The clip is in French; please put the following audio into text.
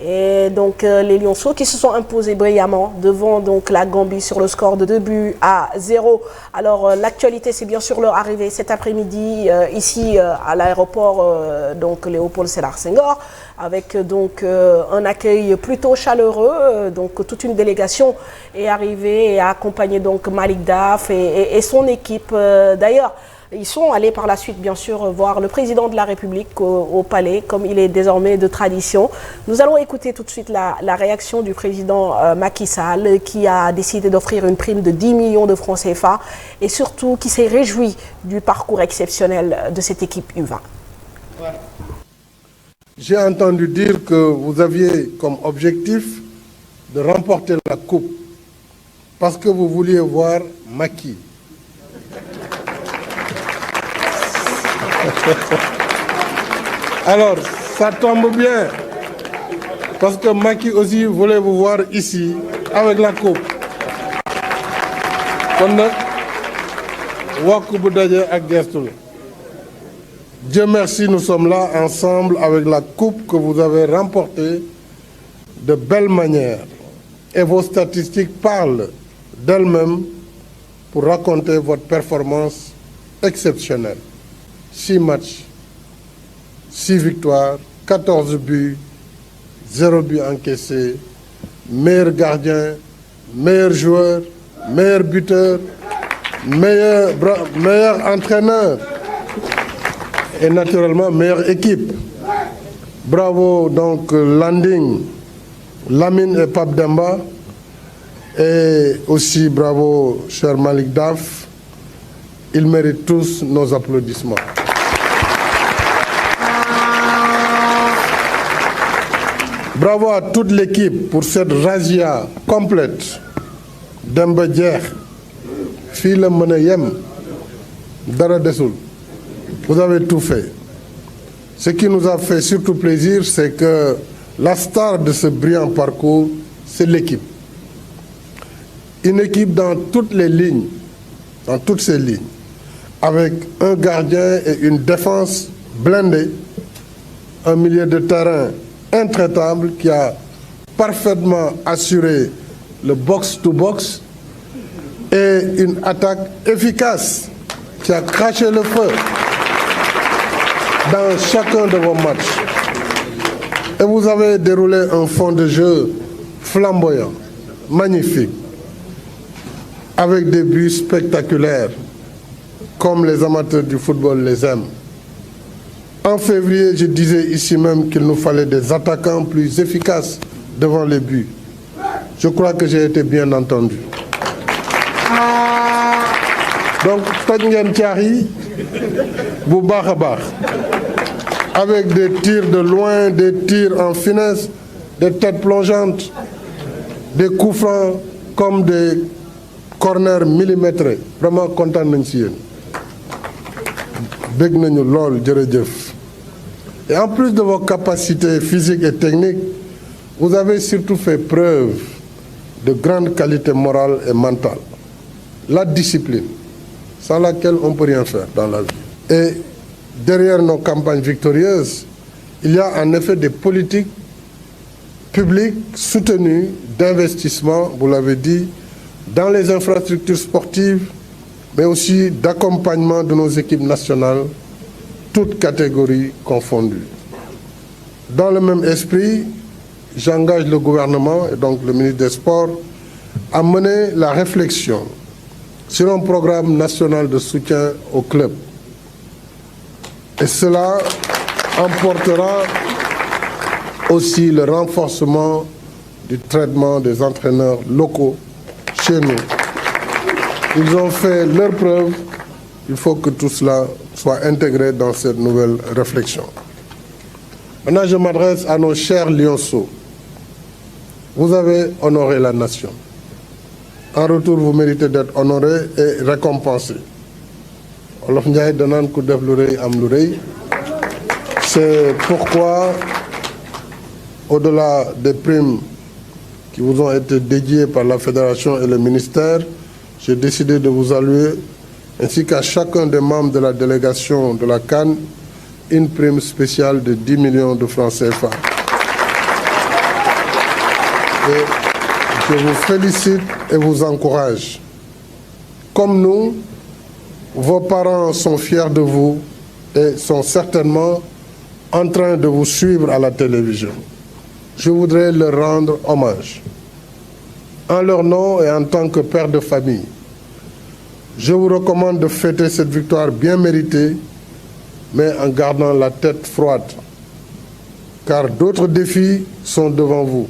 Et donc les Lionceaux qui se sont imposés brillamment devant donc la Gambie sur le score de 2-0. Alors l'actualité, c'est bien sûr leur arrivée cet après-midi ici à l'aéroport donc Léopold Sédar Senghor, avec donc un accueil plutôt chaleureux. Donc toute une délégation est arrivée et a accompagné donc Malick Daf et son équipe. D'ailleurs, ils sont allés par la suite, bien sûr, voir le président de la République au palais, comme il est désormais de tradition. Nous allons écouter tout de suite la réaction du président Macky Sall, qui a décidé d'offrir une prime de 10 millions de francs CFA et surtout qui s'est réjoui du parcours exceptionnel de cette équipe U20. J'ai entendu dire que vous aviez comme objectif de remporter la coupe parce que vous vouliez voir Macky. Alors, ça tombe bien, parce que Macky aussi voulait vous voir ici, avec la coupe. Dieu merci, nous sommes là ensemble avec la coupe que vous avez remportée de belle manière. Et vos statistiques parlent d'elles-mêmes pour raconter votre performance exceptionnelle. 6 matchs, 6 victoires, 14 buts, 0 but encaissé, meilleur gardien, meilleur joueur, meilleur buteur, meilleur entraîneur et naturellement meilleure équipe. Bravo donc Landing, Lamine et Pape Demba, et aussi bravo cher Malick Daf. Ils méritent tous nos applaudissements. Bravo à toute l'équipe pour cette razzia complète. Demba jeex fii la mën a yem dara desul. Vous avez tout fait. Ce qui nous a fait surtout plaisir, c'est que la star de ce brillant parcours, c'est l'équipe. Une équipe dans toutes les lignes, dans toutes ces lignes, avec un gardien et une défense blindée, un milieu de terrain intraitable qui a parfaitement assuré le box-to-box et une attaque efficace qui a craché le feu dans chacun de vos matchs. Et vous avez déroulé un fond de jeu flamboyant, magnifique, avec des buts spectaculaires, comme les amateurs du football les aiment. En février, je disais ici même qu'il nous fallait des attaquants plus efficaces devant les buts. Je crois que j'ai été bien entendu. Donc, toj ngeen caaxi bu baax a baax, avec des tirs de loin, des tirs en finesse, des têtes plongeantes, des coups francs comme des corners millimétrés. Vraiment content nañ ci yéen. Bég nañu lool, jërëjëf. Et en plus de vos capacités physiques et techniques, vous avez surtout fait preuve de grande qualité morale et mentale. La discipline, sans laquelle on ne peut rien faire dans la vie. Et derrière nos campagnes victorieuses, il y a en effet des politiques publiques soutenues d'investissement, vous l'avez dit, dans les infrastructures sportives, mais aussi d'accompagnement de nos équipes nationales, toutes catégories confondues. Dans le même esprit, j'engage le gouvernement et donc le ministre des Sports à mener la réflexion sur un programme national de soutien aux clubs. Et cela emportera aussi le renforcement du traitement des entraîneurs locaux chez nous. Ils ont fait leur preuve. Il faut que tout cela soit intégré dans cette nouvelle réflexion. Maintenant, je m'adresse à nos chers Lionceaux. Vous avez honoré la nation. En retour, vous méritez d'être honorés et récompensés. Olof Ndiaye danaan ku def lu rëy am lu rëy. C'est pourquoi, au-delà des primes qui vous ont été dédiées par la Fédération et le ministère, j'ai décidé de vous saluer, ainsi qu'à chacun des membres de la délégation de la CAN, une prime spéciale de 10 millions de francs CFA. Et je vous félicite et vous encourage. Comme nous, vos parents sont fiers de vous et sont certainement en train de vous suivre à la télévision. Je voudrais leur rendre hommage. En leur nom et en tant que père de famille, je vous recommande de fêter cette victoire bien méritée, mais en gardant la tête froide, car d'autres défis sont devant vous.